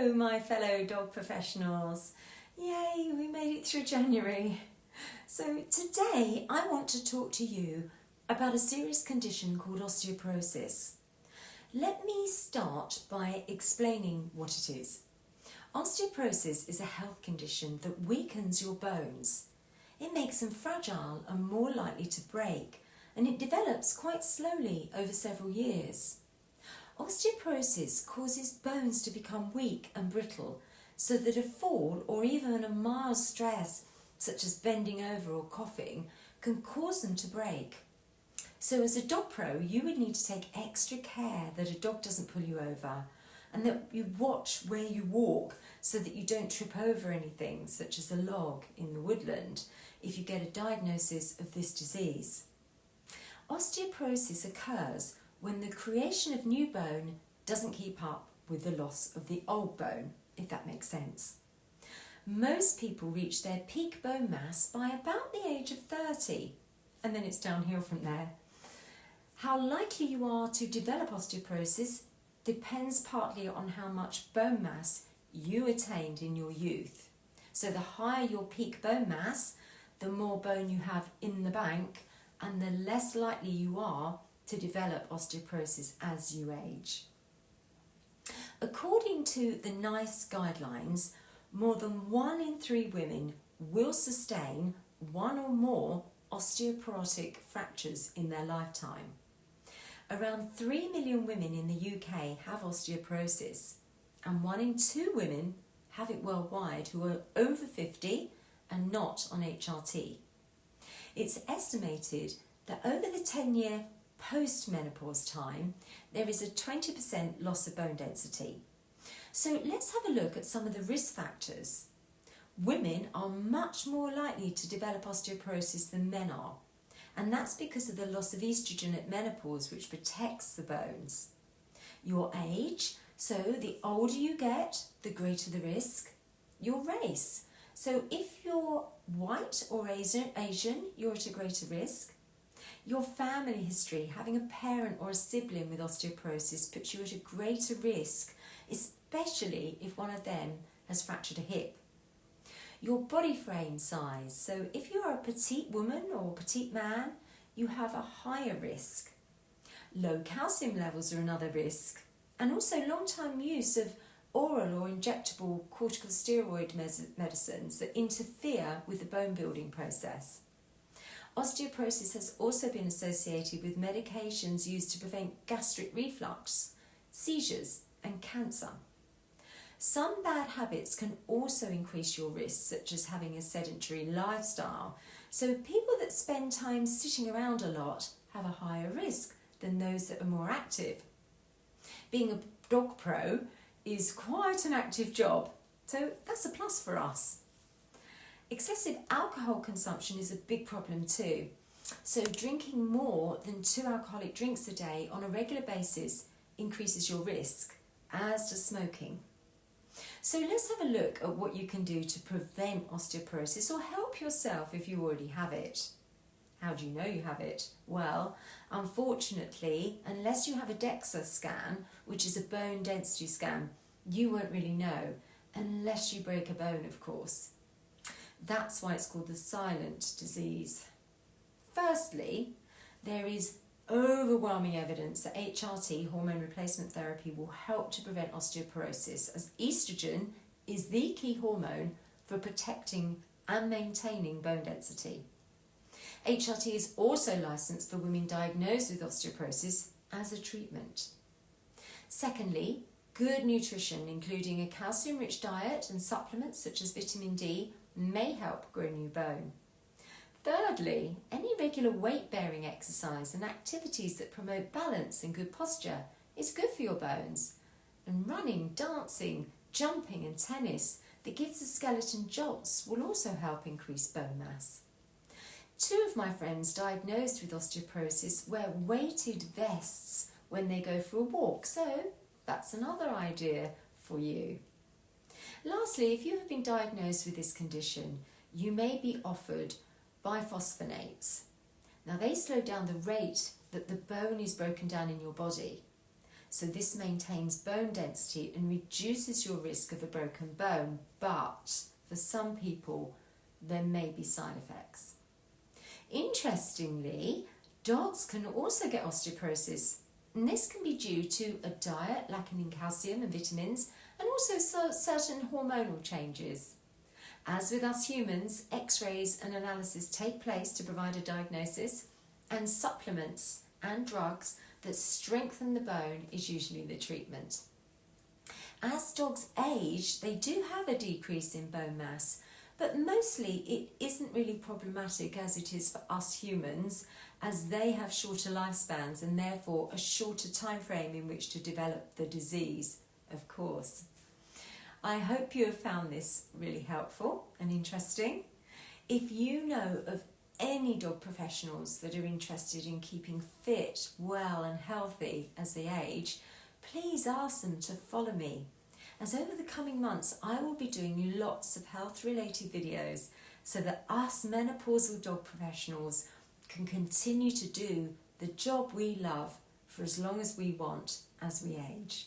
Hello, my fellow dog professionals. Yay, we made it through January. So today I want to talk to you about a serious condition called osteoporosis. Let me start by explaining what it is. Osteoporosis is a health condition that weakens your bones. It makes them fragile and more likely to break, and it develops quite slowly over several years. Osteoporosis causes bones to become weak and brittle, so that a fall or even a mild stress, such as bending over or coughing, can cause them to break. So as a dog pro, you would need to take extra care that a dog doesn't pull you over, and that you watch where you walk so that you don't trip over anything, such as a log in the woodland, if you get a diagnosis of this disease. Osteoporosis occurs when the creation of new bone doesn't keep up with the loss of the old bone, if that makes sense. Most people reach their peak bone mass by about the age of 30, and then it's downhill from there. How likely you are to develop osteoporosis depends partly on how much bone mass you attained in your youth. So the higher your peak bone mass, the more bone you have in the bank, and the less likely you are to develop osteoporosis as you age. According to the NICE guidelines, more than 1 in 3 women will sustain 1 or more osteoporotic fractures in their lifetime. Around 3 million women in the UK have osteoporosis, and 1 in 2 women have it worldwide who are over 50 and not on HRT. It's estimated that over the 10-year post-menopause time, there is a 20% loss of bone density. So let's have a look at some of the risk factors. Women are much more likely to develop osteoporosis than men are, and that's because of the loss of estrogen at menopause, which protects the bones. Your age, so the older you get, the greater the risk. Your race, so if you're white or Asian, you're at a greater risk. Your family history, having a parent or a sibling with osteoporosis puts you at a greater risk, especially if one of them has fractured a hip. Your body frame size, so if you are a petite woman or petite man, you have a higher risk. Low calcium levels are another risk, and also long-time use of oral or injectable corticosteroid medicines that interfere with the bone building process. Osteoporosis has also been associated with medications used to prevent gastric reflux, seizures and cancer. Some bad habits can also increase your risk, such as having a sedentary lifestyle. So people that spend time sitting around a lot have a higher risk than those that are more active. Being a dog pro is quite an active job, so that's a plus for us. Excessive alcohol consumption is a big problem too. So drinking more than 2 alcoholic drinks a day on a regular basis increases your risk, as does smoking. So let's have a look at what you can do to prevent osteoporosis or help yourself if you already have it. How do you know you have it? Well, unfortunately, unless you have a DEXA scan, which is a bone density scan, you won't really know, unless you break a bone, of course. That's why it's called the silent disease. Firstly, there is overwhelming evidence that HRT, hormone replacement therapy, will help to prevent osteoporosis, as estrogen is the key hormone for protecting and maintaining bone density. HRT is also licensed for women diagnosed with osteoporosis as a treatment. Secondly, good nutrition, including a calcium-rich diet and supplements such as vitamin D, may help grow new bone. Thirdly, any regular weight-bearing exercise and activities that promote balance and good posture is good for your bones. And running, dancing, jumping and tennis that gives the skeleton jolts will also help increase bone mass. 2 of my friends diagnosed with osteoporosis wear weighted vests when they go for a walk, so that's another idea for you. Lastly, if you have been diagnosed with this condition, you may be offered biphosphonates. Now they slow down the rate that the bone is broken down in your body. So this maintains bone density and reduces your risk of a broken bone, but for some people there may be side effects. Interestingly, dogs can also get osteoporosis, and this can be due to a diet lacking in calcium and vitamins, and also certain hormonal changes. As with us humans, x-rays and analysis take place to provide a diagnosis, and supplements and drugs that strengthen the bone is usually the treatment. As dogs age, they do have a decrease in bone mass, but mostly it isn't really problematic as it is for us humans, as they have shorter lifespans and therefore a shorter time frame in which to develop the disease, of course. I hope you have found this really helpful and interesting. If you know of any dog professionals that are interested in keeping fit, well and healthy as they age, please ask them to follow me, as over the coming months I will be doing lots of health related videos so that us menopausal dog professionals can continue to do the job we love for as long as we want as we age.